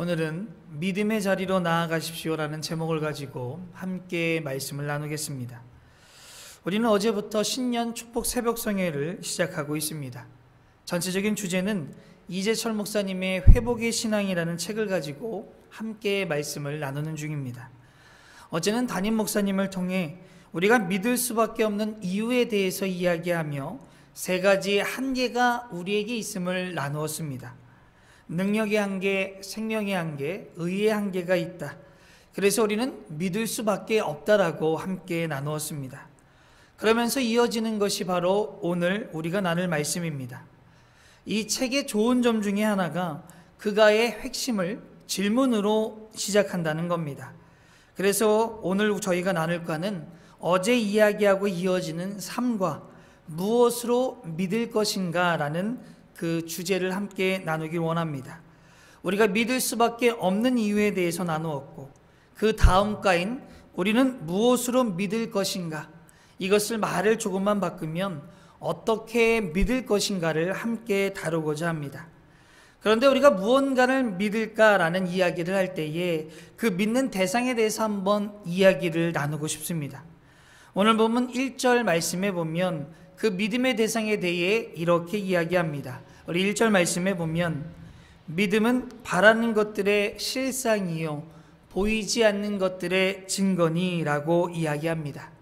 오늘은 믿음의 자리로 나아가십시오라는 제목을 가지고 함께 말씀을 나누겠습니다. 우리는 어제부터 신년 축복 새벽성회를 시작하고 있습니다. 전체적인 주제는 이재철 목사님의 회복의 신앙이라는 책을 가지고 함께 말씀을 나누는 중입니다. 어제는 담임 목사님을 통해 우리가 믿을 수밖에 없는 이유에 대해서 이야기하며 세 가지 한계가 우리에게 있음을 나누었습니다. 능력의 한계, 생명의 한계, 의의 한계가 있다. 그래서 우리는 믿을 수밖에 없다라고 함께 나누었습니다. 그러면서 이어지는 것이 바로 오늘 우리가 나눌 말씀입니다. 이 책의 좋은 점 중에 하나가 그가의 핵심을 질문으로 시작한다는 겁니다. 그래서 오늘 저희가 나눌 과는 어제 이야기하고 이어지는 삶과 무엇으로 믿을 것인가 라는 그 주제를 함께 나누길 원합니다. 우리가 믿을 수밖에 없는 이유에 대해서 나누었고, 그 다음 과인 우리는 무엇으로 믿을 것인가, 이것을 말을 조금만 바꾸면 어떻게 믿을 것인가를 함께 다루고자 합니다. 그런데 우리가 무언가를 믿을까라는 이야기를 할 때에 그 믿는 대상에 대해서 한번 이야기를 나누고 싶습니다. 오늘 본문 1절 말씀에 보면 그 믿음의 대상에 대해 이렇게 이야기합니다. 우리 1절 말씀에 보면 믿음은 바라는 것들의 실상이요 보이지 않는 것들의 증거니 라고 이야기합니다.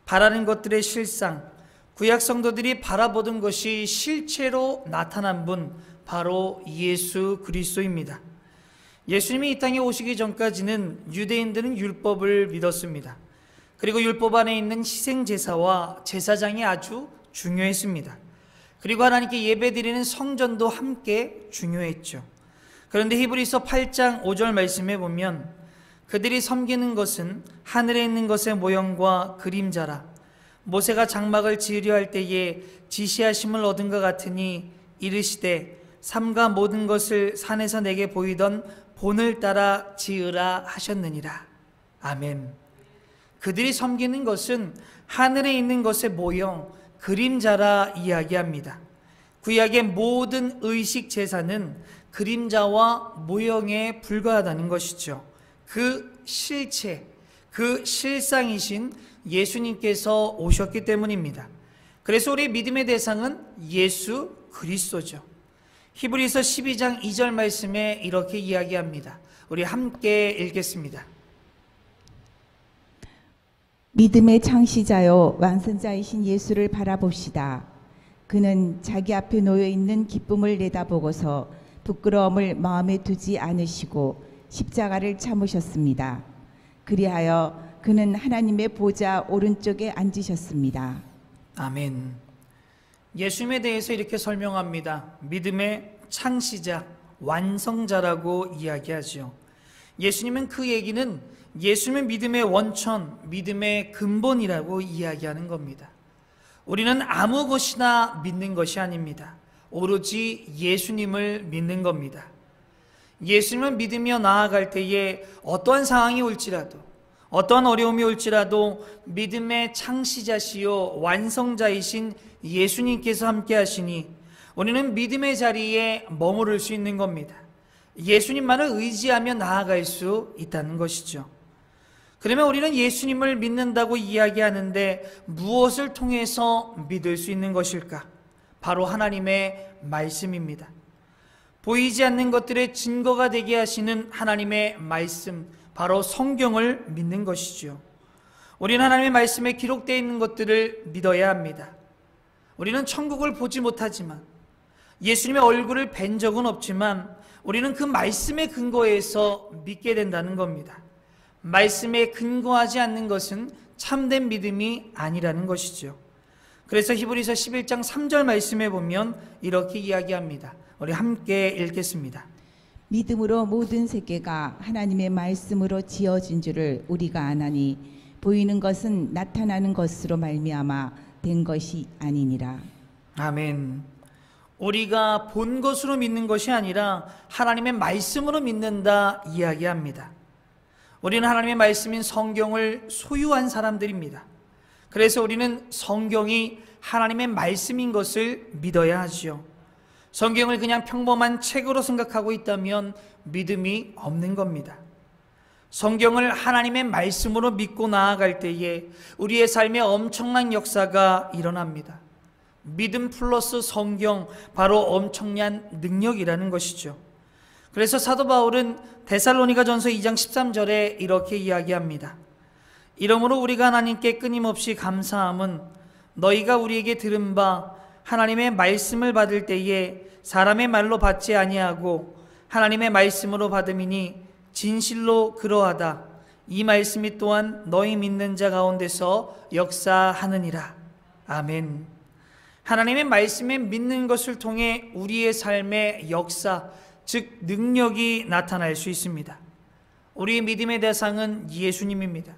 바라는 것들의 실상, 구약 성도들이 바라보던 것이 실체로 나타난 분, 바로 예수 그리스도입니다. 예수님이 이 땅에 오시기 전까지는 유대인들은 율법을 믿었습니다. 그리고 율법 안에 있는 희생제사와 제사장이 아주 중요했습니다. 그리고 하나님께 예배드리는 성전도 함께 중요했죠. 그런데 히브리서 8장 5절 말씀에 보면 그들이 섬기는 것은 하늘에 있는 것의 모형과 그림자라 모세가 장막을 지으려 할 때에 지시하심을 얻은 것 같으니 이르시되 삼가 모든 것을 산에서 내게 보이던 본을 따라 지으라 하셨느니라. 아멘. 그들이 섬기는 것은 하늘에 있는 것의 모형, 그림자라 이야기합니다. 구약의 모든 의식 제사는 그림자와 모형에 불과하다는 것이죠. 그 실체, 그 실상이신 예수님께서 오셨기 때문입니다. 그래서 우리의 믿음의 대상은 예수 그리스도죠. 히브리서 12장 2절 말씀에 이렇게 이야기합니다. 우리 함께 읽겠습니다. 믿음의 창시자요 완성자이신 예수를 바라봅시다. 그는 자기 앞에 놓여 있는 기쁨을 내다보고서 부끄러움을 마음에 두지 않으시고 십자가를 참으셨습니다. 그리하여 그는 하나님의 보좌 오른쪽에 앉으셨습니다. 아멘. 예수님에 대해서 이렇게 설명합니다. 믿음의 창시자, 완성자라고 이야기하죠. 예수님은 그 얘기는 예수님의 믿음의 원천, 믿음의 근본이라고 이야기하는 겁니다. 우리는 아무 것이나 믿는 것이 아닙니다. 오로지 예수님을 믿는 겁니다. 예수님을 믿으며 나아갈 때에 어떠한 상황이 올지라도, 어떠한 어려움이 올지라도 믿음의 창시자시요 완성자이신 예수님께서 함께 하시니 우리는 믿음의 자리에 머무를 수 있는 겁니다. 예수님만을 의지하며 나아갈 수 있다는 것이죠. 그러면 우리는 예수님을 믿는다고 이야기하는데 무엇을 통해서 믿을 수 있는 것일까? 바로 하나님의 말씀입니다. 보이지 않는 것들의 증거가 되게 하시는 하나님의 말씀, 바로 성경을 믿는 것이죠. 우리는 하나님의 말씀에 기록되어 있는 것들을 믿어야 합니다. 우리는 천국을 보지 못하지만, 예수님의 얼굴을 뵌 적은 없지만 우리는 그 말씀에 근거해서 믿게 된다는 겁니다. 말씀에 근거하지 않는 것은 참된 믿음이 아니라는 것이죠. 그래서 히브리서 11장 3절 말씀에 보면 이렇게 이야기합니다. 우리 함께 읽겠습니다. 믿음으로 모든 세계가 하나님의 말씀으로 지어진 줄을 우리가 아나니 보이는 것은 나타나는 것으로 말미암아 된 것이 아니니라. 아멘. 우리가 본 것으로 믿는 것이 아니라 하나님의 말씀으로 믿는다 이야기합니다. 우리는 하나님의 말씀인 성경을 소유한 사람들입니다. 그래서 우리는 성경이 하나님의 말씀인 것을 믿어야 하지요. 성경을 그냥 평범한 책으로 생각하고 있다면 믿음이 없는 겁니다. 성경을 하나님의 말씀으로 믿고 나아갈 때에 우리의 삶에 엄청난 역사가 일어납니다. 믿음 플러스 성경, 바로 엄청난 능력이라는 것이죠. 그래서 사도 바울은 데살로니가전서 2장 13절에 이렇게 이야기합니다. 이러므로 우리가 하나님께 끊임없이 감사함은 너희가 우리에게 들은 바 하나님의 말씀을 받을 때에 사람의 말로 받지 아니하고 하나님의 말씀으로 받음이니 진실로 그러하다. 이 말씀이 또한 너희 믿는 자 가운데서 역사하느니라. 아멘. 하나님의 말씀에 믿는 것을 통해 우리의 삶의 역사, 즉 능력이 나타날 수 있습니다. 우리의 믿음의 대상은 예수님입니다.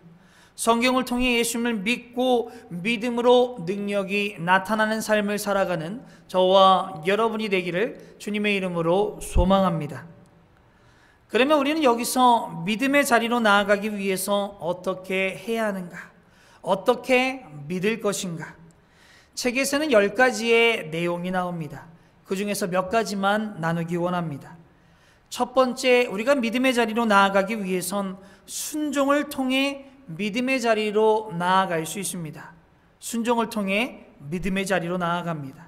성경을 통해 예수님을 믿고 믿음으로 능력이 나타나는 삶을 살아가는 저와 여러분이 되기를 주님의 이름으로 소망합니다. 그러면 우리는 여기서 믿음의 자리로 나아가기 위해서 어떻게 해야 하는가? 어떻게 믿을 것인가? 책에서는 10가지의 내용이 나옵니다. 그 중에서 몇 가지만 나누기 원합니다. 첫 번째, 우리가 믿음의 자리로 나아가기 위해선 순종을 통해 믿음의 자리로 나아갈 수 있습니다. 순종을 통해 믿음의 자리로 나아갑니다.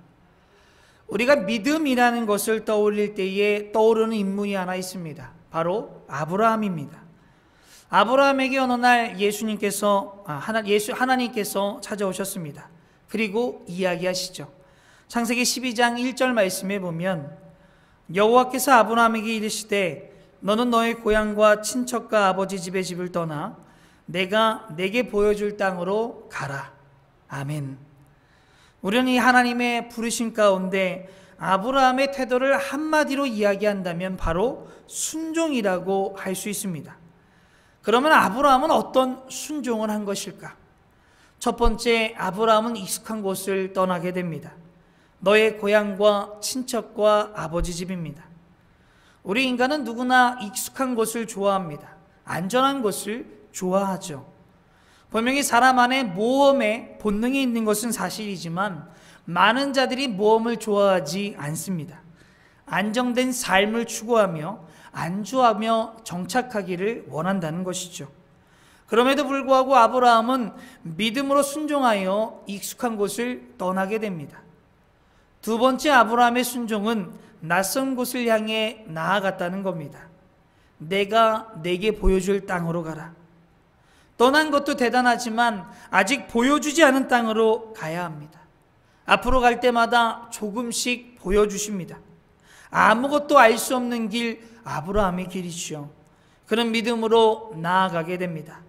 우리가 믿음이라는 것을 떠올릴 때에 떠오르는 인물이 하나 있습니다. 바로 아브라함입니다. 아브라함에게 어느 날 하나님께서 찾아오셨습니다. 그리고 이야기하시죠. 창세기 12장 1절 말씀에 보면 여호와께서 아브라함에게 이르시되 너는 너의 고향과 친척과 아버지 집의 집을 떠나 내가 내게 보여줄 땅으로 가라. 아멘. 우리는 이 하나님의 부르심 가운데 아브라함의 태도를 한마디로 이야기한다면 바로 순종이라고 할 수 있습니다. 그러면 아브라함은 어떤 순종을 한 것일까? 첫 번째, 아브라함은 익숙한 곳을 떠나게 됩니다. 너의 고향과 친척과 아버지 집입니다. 우리 인간은 누구나 익숙한 곳을 좋아합니다. 안전한 곳을 좋아하죠. 분명히 사람 안에 모험에 본능이 있는 것은 사실이지만 많은 자들이 모험을 좋아하지 않습니다. 안정된 삶을 추구하며 안주하며 정착하기를 원한다는 것이죠. 그럼에도 불구하고 아브라함은 믿음으로 순종하여 익숙한 곳을 떠나게 됩니다. 두 번째, 아브라함의 순종은 낯선 곳을 향해 나아갔다는 겁니다. 내가 내게 보여줄 땅으로 가라. 떠난 것도 대단하지만 아직 보여주지 않은 땅으로 가야 합니다. 앞으로 갈 때마다 조금씩 보여주십니다. 아무것도 알 수 없는 길, 아브라함의 길이죠. 그런 믿음으로 나아가게 됩니다.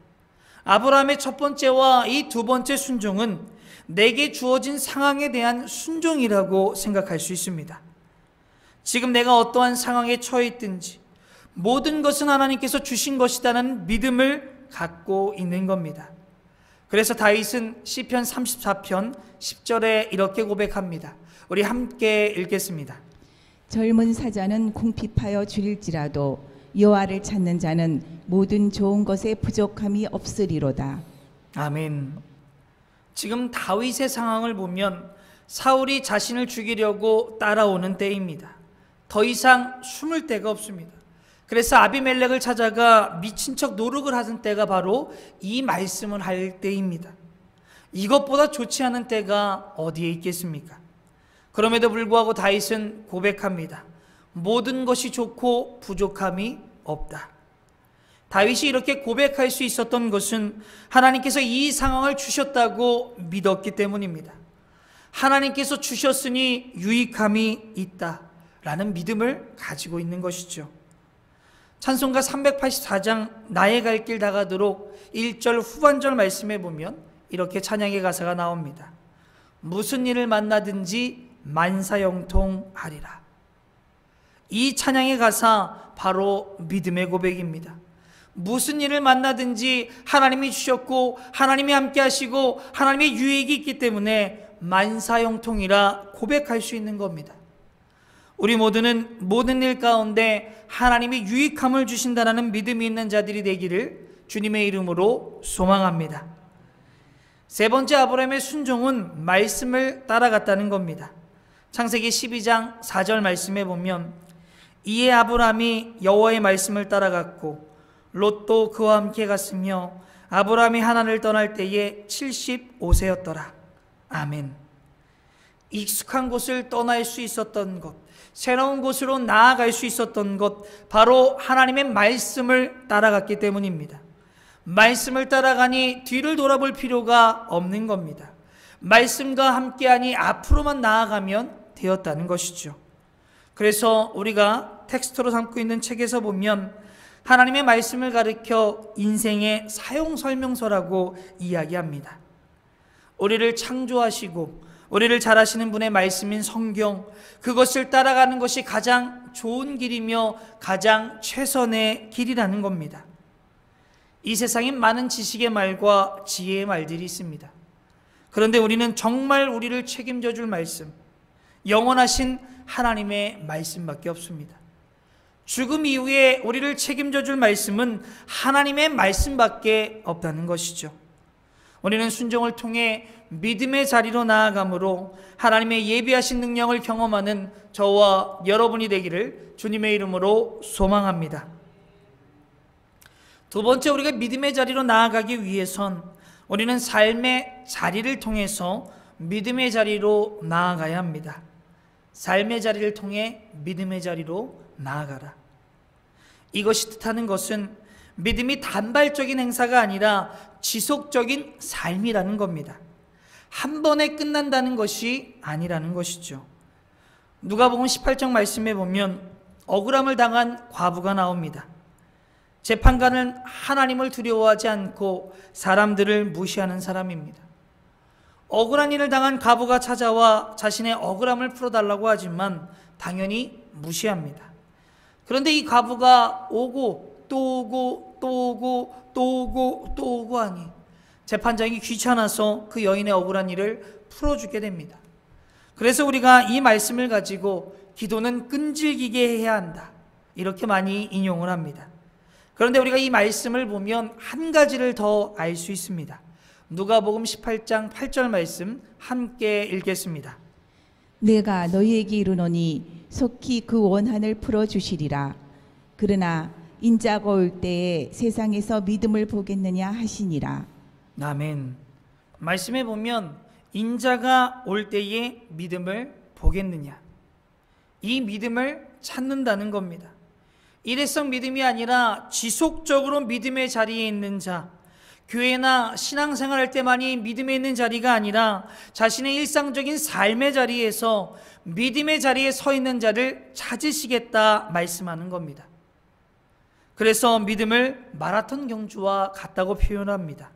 아브라함의 첫 번째와 이 두 번째 순종은 내게 주어진 상황에 대한 순종이라고 생각할 수 있습니다. 지금 내가 어떠한 상황에 처해 있든지 모든 것은 하나님께서 주신 것이라는 믿음을 갖고 있는 겁니다. 그래서 다윗은 시편 34편 10절에 이렇게 고백합니다. 우리 함께 읽겠습니다. 젊은 사자는 궁핍하여 줄일지라도 여호와를 찾는 자는 모든 좋은 것에 부족함이 없으리로다. 아멘. 지금 다윗의 상황을 보면 사울이 자신을 죽이려고 따라오는 때입니다. 더 이상 숨을 데가 없습니다. 그래서 아비멜렉을 찾아가 미친 척 노력을 하는 때가 바로 이 말씀을 할 때입니다. 이것보다 좋지 않은 때가 어디에 있겠습니까? 그럼에도 불구하고 다윗은 고백합니다. 모든 것이 좋고 부족함이 없다. 다윗이 이렇게 고백할 수 있었던 것은 하나님께서 이 상황을 주셨다고 믿었기 때문입니다. 하나님께서 주셨으니 유익함이 있다라는 믿음을 가지고 있는 것이죠. 찬송가 384장 나의 갈 길 다가도록 1절 후반절 말씀에 보면 이렇게 찬양의 가사가 나옵니다. 무슨 일을 만나든지 만사형통하리라. 이 찬양의 가사 바로 믿음의 고백입니다. 무슨 일을 만나든지 하나님이 주셨고 하나님이 함께 하시고 하나님의 유익이 있기 때문에 만사형통이라 고백할 수 있는 겁니다. 우리 모두는 모든 일 가운데 하나님이 유익함을 주신다는 믿음이 있는 자들이 되기를 주님의 이름으로 소망합니다. 세 번째, 아브라함의 순종은 말씀을 따라갔다는 겁니다. 창세기 12장 4절 말씀에 보면 이에 아브라함이 여호와의 말씀을 따라갔고 롯도 그와 함께 갔으며 아브라함이 하란을 떠날 때에 75세였더라. 아멘. 익숙한 곳을 떠날 수 있었던 것, 새로운 곳으로 나아갈 수 있었던 것, 바로 하나님의 말씀을 따라갔기 때문입니다. 말씀을 따라가니 뒤를 돌아볼 필요가 없는 겁니다. 말씀과 함께하니 앞으로만 나아가면 되었다는 것이죠. 그래서 우리가 텍스트로 삼고 있는 책에서 보면 하나님의 말씀을 가리켜 인생의 사용 설명서라고 이야기합니다. 우리를 창조하시고 우리를 잘 아시는 분의 말씀인 성경, 그것을 따라가는 것이 가장 좋은 길이며 가장 최선의 길이라는 겁니다. 이 세상에 많은 지식의 말과 지혜의 말들이 있습니다. 그런데 우리는 정말 우리를 책임져 줄 말씀, 영원하신 하나님의 말씀밖에 없습니다. 죽음 이후에 우리를 책임져 줄 말씀은 하나님의 말씀밖에 없다는 것이죠. 우리는 순종을 통해 믿음의 자리로 나아가므로 하나님의 예비하신 능력을 경험하는 저와 여러분이 되기를 주님의 이름으로 소망합니다. 두 번째, 우리가 믿음의 자리로 나아가기 위해선 우리는 삶의 자리를 통해서 믿음의 자리로 나아가야 합니다. 삶의 자리를 통해 믿음의 자리로 나아가라. 이것이 뜻하는 것은 믿음이 단발적인 행사가 아니라 지속적인 삶이라는 겁니다. 한 번에 끝난다는 것이 아니라는 것이죠. 누가복음 18장 말씀에 보면 억울함을 당한 과부가 나옵니다. 재판관은 하나님을 두려워하지 않고 사람들을 무시하는 사람입니다. 억울한 일을 당한 과부가 찾아와 자신의 억울함을 풀어달라고 하지만 당연히 무시합니다. 그런데 이 과부가 오고 또 오고 또 오고 또 오고 또 오고 하니 재판장이 귀찮아서 그 여인의 억울한 일을 풀어주게 됩니다. 그래서 우리가 이 말씀을 가지고 기도는 끈질기게 해야 한다, 이렇게 많이 인용을 합니다. 그런데 우리가 이 말씀을 보면 한 가지를 더 알 수 있습니다. 누가복음 18장 8절 말씀 함께 읽겠습니다. 내가 너희에게 이르노니 속히 그 원한을 풀어주시리라. 그러나 인자가 올 때에 세상에서 믿음을 보겠느냐 하시니라. 아멘. 말씀에 보면 인자가 올 때에 믿음을 보겠느냐, 이 믿음을 찾는다는 겁니다. 일회성 믿음이 아니라 지속적으로 믿음의 자리에 있는 자, 교회나 신앙생활할 때만이 믿음에 있는 자리가 아니라 자신의 일상적인 삶의 자리에서 믿음의 자리에 서 있는 자를 찾으시겠다 말씀하는 겁니다. 그래서 믿음을 마라톤 경주와 같다고 표현합니다.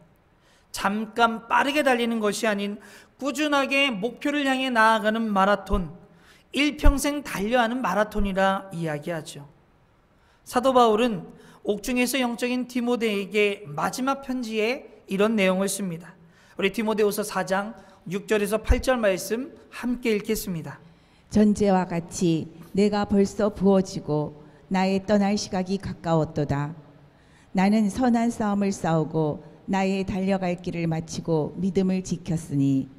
잠깐 빠르게 달리는 것이 아닌 꾸준하게 목표를 향해 나아가는 마라톤, 일평생 달려야 하는 마라톤이라 이야기하죠. 사도 바울은 옥중에서 영적인 디모데에게 마지막 편지에 이런 내용을 씁니다. 우리 디모데후서 4장 6절에서 8절 말씀 함께 읽겠습니다. 전제와 같이 내가 벌써 부어지고 나의 떠날 시각이 가까웠도다. 나는 선한 싸움을 싸우고 나의 달려갈 길을 마치고 믿음을 지켰으니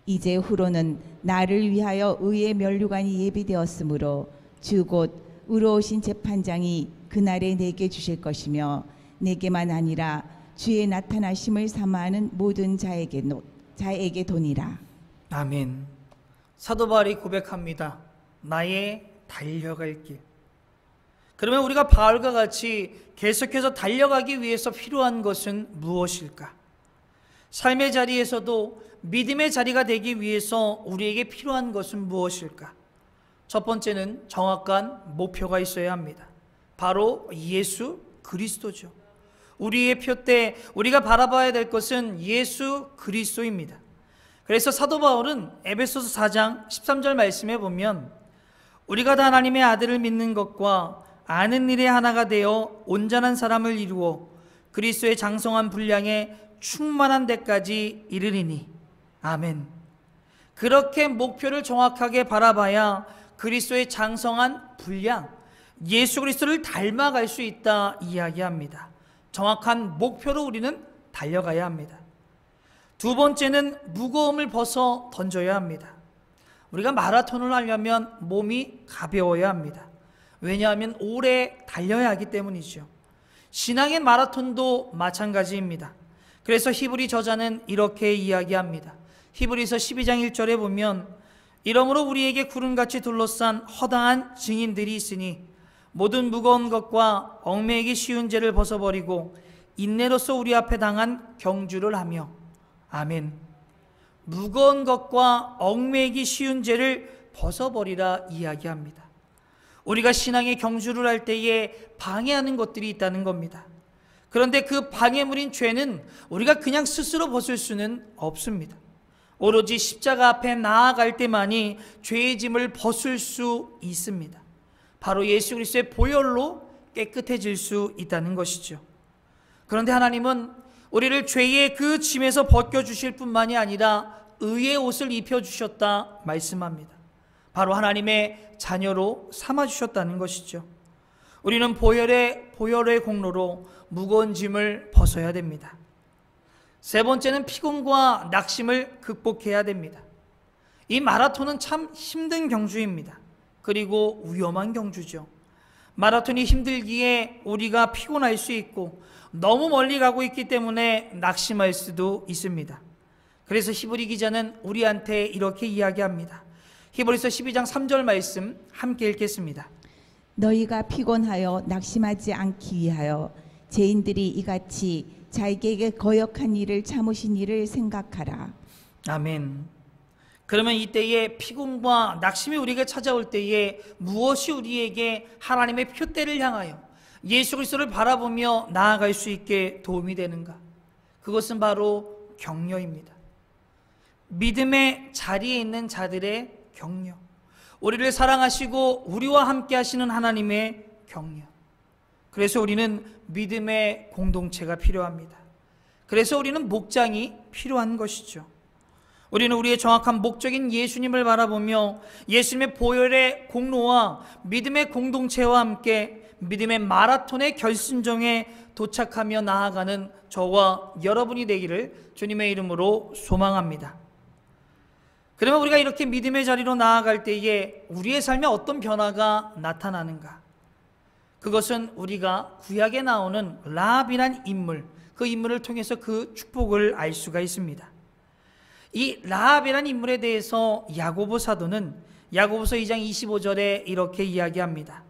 이제 후로는 나를 위하여 의의 면류관이 예비되었으므로 주 곧 의로우신 재판장이 그날에 내게 주실 것이며 내게만 아니라 주의 나타나심을 사모하는 모든 자에게 도니라. 아멘. 사도 바울이 고백합니다. 나의 달려갈 길. 그러면 우리가 바울과 같이 계속해서 달려가기 위해서 필요한 것은 무엇일까? 삶의 자리에서도 믿음의 자리가 되기 위해서 우리에게 필요한 것은 무엇일까? 첫 번째는 정확한 목표가 있어야 합니다. 바로 예수 그리스도죠. 우리의 표대, 우리가 바라봐야 될 것은 예수 그리스도입니다. 그래서 사도 바울은 에베소서 4장 13절 말씀에 보면 우리가 다 하나님의 아들을 믿는 것과 아는 일에 하나가 되어 온전한 사람을 이루어 그리스도의 장성한 분량에 충만한 데까지 이르리니. 아멘. 그렇게 목표를 정확하게 바라봐야 그리스도의 장성한 분량, 예수 그리스도를 닮아갈 수 있다 이야기합니다. 정확한 목표로 우리는 달려가야 합니다. 두 번째는 무거움을 벗어 던져야 합니다. 우리가 마라톤을 하려면 몸이 가벼워야 합니다. 왜냐하면 오래 달려야 하기 때문이죠. 신앙의 마라톤도 마찬가지입니다. 그래서 히브리 저자는 이렇게 이야기합니다. 히브리서 12장 1절에 보면 이러므로 우리에게 구름같이 둘러싼 허다한 증인들이 있으니 모든 무거운 것과 얽매이기 쉬운 죄를 벗어버리고 인내로서 우리 앞에 당한 경주를 하며. 아멘. 무거운 것과 얽매이기 쉬운 죄를 벗어버리라 이야기합니다. 우리가 신앙의 경주를 할 때에 방해하는 것들이 있다는 겁니다. 그런데 그 방해물인 죄는 우리가 그냥 스스로 벗을 수는 없습니다. 오로지 십자가 앞에 나아갈 때만이 죄의 짐을 벗을 수 있습니다. 바로 예수 그리스도의 보혈로 깨끗해질 수 있다는 것이죠. 그런데 하나님은 우리를 죄의 그 짐에서 벗겨주실 뿐만이 아니라 의의 옷을 입혀주셨다 말씀합니다. 바로 하나님의 자녀로 삼아주셨다는 것이죠. 우리는 보혈의 공로로 무거운 짐을 벗어야 됩니다. 세 번째는 피곤과 낙심을 극복해야 됩니다. 이 마라톤은 참 힘든 경주입니다. 그리고 위험한 경주죠. 마라톤이 힘들기에 우리가 피곤할 수 있고 너무 멀리 가고 있기 때문에 낙심할 수도 있습니다. 그래서 히브리 기자는 우리한테 이렇게 이야기합니다. 히브리서 12장 3절 말씀 함께 읽겠습니다. 너희가 피곤하여 낙심하지 않기 위하여 죄인들이 이같이 자기에게 거역한 일을 참으신 일을 생각하라. 아멘. 그러면 이때에 피곤과 낙심이 우리에게 찾아올 때에 무엇이 우리에게 하나님의 표대를 향하여 예수 그리스도를 바라보며 나아갈 수 있게 도움이 되는가? 그것은 바로 격려입니다. 믿음의 자리에 있는 자들의 격려, 우리를 사랑하시고 우리와 함께 하시는 하나님의 격려. 그래서 우리는 믿음의 공동체가 필요합니다. 그래서 우리는 목장이 필요한 것이죠. 우리는 우리의 정확한 목적인 예수님을 바라보며 예수님의 보혈의 공로와 믿음의 공동체와 함께 믿음의 마라톤의 결승점에 도착하며 나아가는 저와 여러분이 되기를 주님의 이름으로 소망합니다. 그러면 우리가 이렇게 믿음의 자리로 나아갈 때에 우리의 삶에 어떤 변화가 나타나는가? 그것은 우리가 구약에 나오는 라합이란 인물, 그 인물을 통해서 그 축복을 알 수가 있습니다. 이 라합이란 인물에 대해서 야고보 사도는 야고보서 2장 25절에 이렇게 이야기합니다.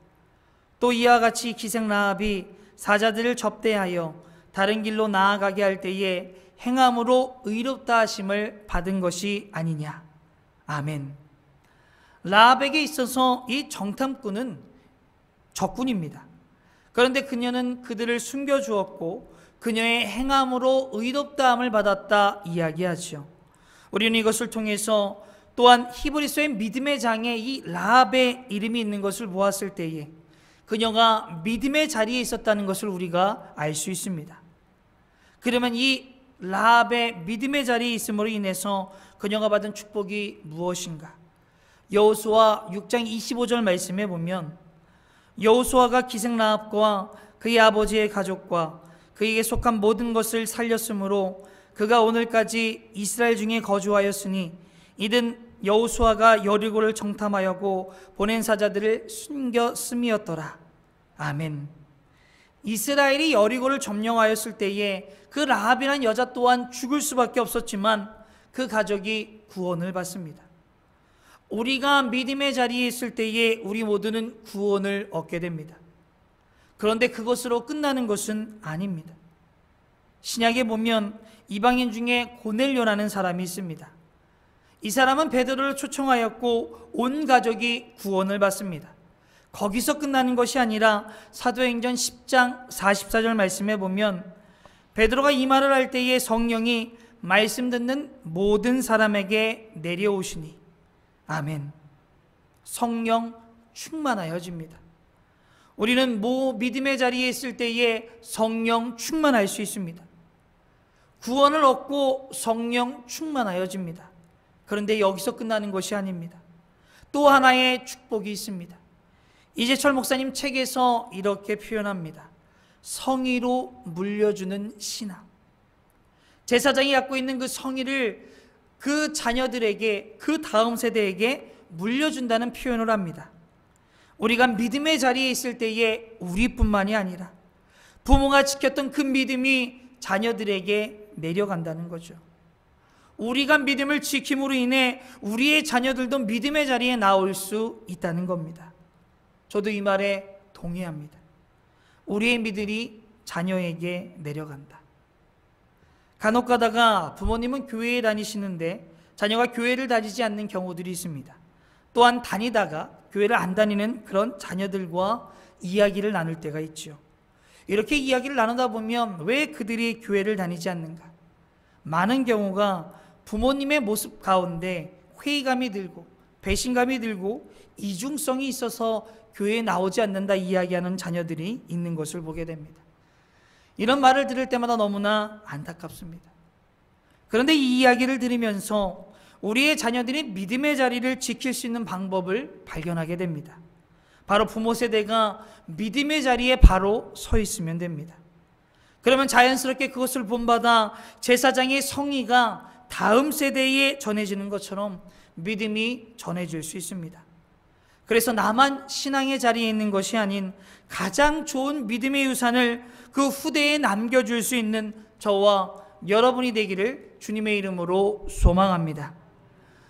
또 이와 같이 기생 라합이 사자들을 접대하여 다른 길로 나아가게 할 때에 행함으로 의롭다 하심을 받은 것이 아니냐. 아멘. 라합에게 있어서 이 정탐꾼은 적군입니다. 그런데 그녀는 그들을 숨겨주었고 그녀의 행함으로 의롭다함을 받았다 이야기하죠. 우리는 이것을 통해서 또한 히브리서의 믿음의 장에 이 라합의 이름이 있는 것을 보았을 때에 그녀가 믿음의 자리에 있었다는 것을 우리가 알 수 있습니다. 그러면 이 라합의 믿음의 자리에 있음으로 인해서 그녀가 받은 축복이 무엇인가? 여호수아 6장 25절 말씀에 보면 여호수아가 기생 라합과 그의 아버지의 가족과 그에게 속한 모든 것을 살렸으므로 그가 오늘까지 이스라엘 중에 거주하였으니 이는 여호수아가 여리고를 정탐하여고 보낸 사자들을 숨겼음이었더라. 아멘. 이스라엘이 여리고를 점령하였을 때에 그 라합이라는 여자 또한 죽을 수밖에 없었지만 그 가족이 구원을 받습니다. 우리가 믿음의 자리에 있을 때에 우리 모두는 구원을 얻게 됩니다. 그런데 그것으로 끝나는 것은 아닙니다. 신약에 보면 이방인 중에 고넬료라는 사람이 있습니다. 이 사람은 베드로를 초청하였고 온 가족이 구원을 받습니다. 거기서 끝나는 것이 아니라 사도행전 10장 44절 말씀에 보면 베드로가 이 말을 할 때에 성령이 말씀 듣는 모든 사람에게 내려오시니 아멘. 성령 충만하여집니다. 우리는 믿음의 자리에 있을 때에 성령 충만할 수 있습니다. 구원을 얻고 성령 충만하여집니다. 그런데 여기서 끝나는 것이 아닙니다. 또 하나의 축복이 있습니다. 이재철 목사님 책에서 이렇게 표현합니다. 성의로 물려주는 신앙. 제사장이 갖고 있는 그 성의를 그 자녀들에게, 그 다음 세대에게 물려준다는 표현을 합니다. 우리가 믿음의 자리에 있을 때에 우리뿐만이 아니라 부모가 지켰던 그 믿음이 자녀들에게 내려간다는 거죠. 우리가 믿음을 지킴으로 인해 우리의 자녀들도 믿음의 자리에 나올 수 있다는 겁니다. 저도 이 말에 동의합니다. 우리의 믿음이 자녀에게 내려간다. 간혹 가다가 부모님은 교회에 다니시는데 자녀가 교회를 다니지 않는 경우들이 있습니다. 또한 다니다가 교회를 안 다니는 그런 자녀들과 이야기를 나눌 때가 있죠. 이렇게 이야기를 나누다 보면 왜 그들이 교회를 다니지 않는가? 많은 경우가 부모님의 모습 가운데 회의감이 들고 배신감이 들고 이중성이 있어서 교회에 나오지 않는다 이야기하는 자녀들이 있는 것을 보게 됩니다. 이런 말을 들을 때마다 너무나 안타깝습니다. 그런데 이 이야기를 들으면서 우리의 자녀들이 믿음의 자리를 지킬 수 있는 방법을 발견하게 됩니다. 바로 부모 세대가 믿음의 자리에 바로 서 있으면 됩니다. 그러면 자연스럽게 그것을 본받아 제사장의 성의가 다음 세대에 전해지는 것처럼 믿음이 전해질 수 있습니다. 그래서 나만 신앙의 자리에 있는 것이 아닌 가장 좋은 믿음의 유산을 그 후대에 남겨줄 수 있는 저와 여러분이 되기를 주님의 이름으로 소망합니다.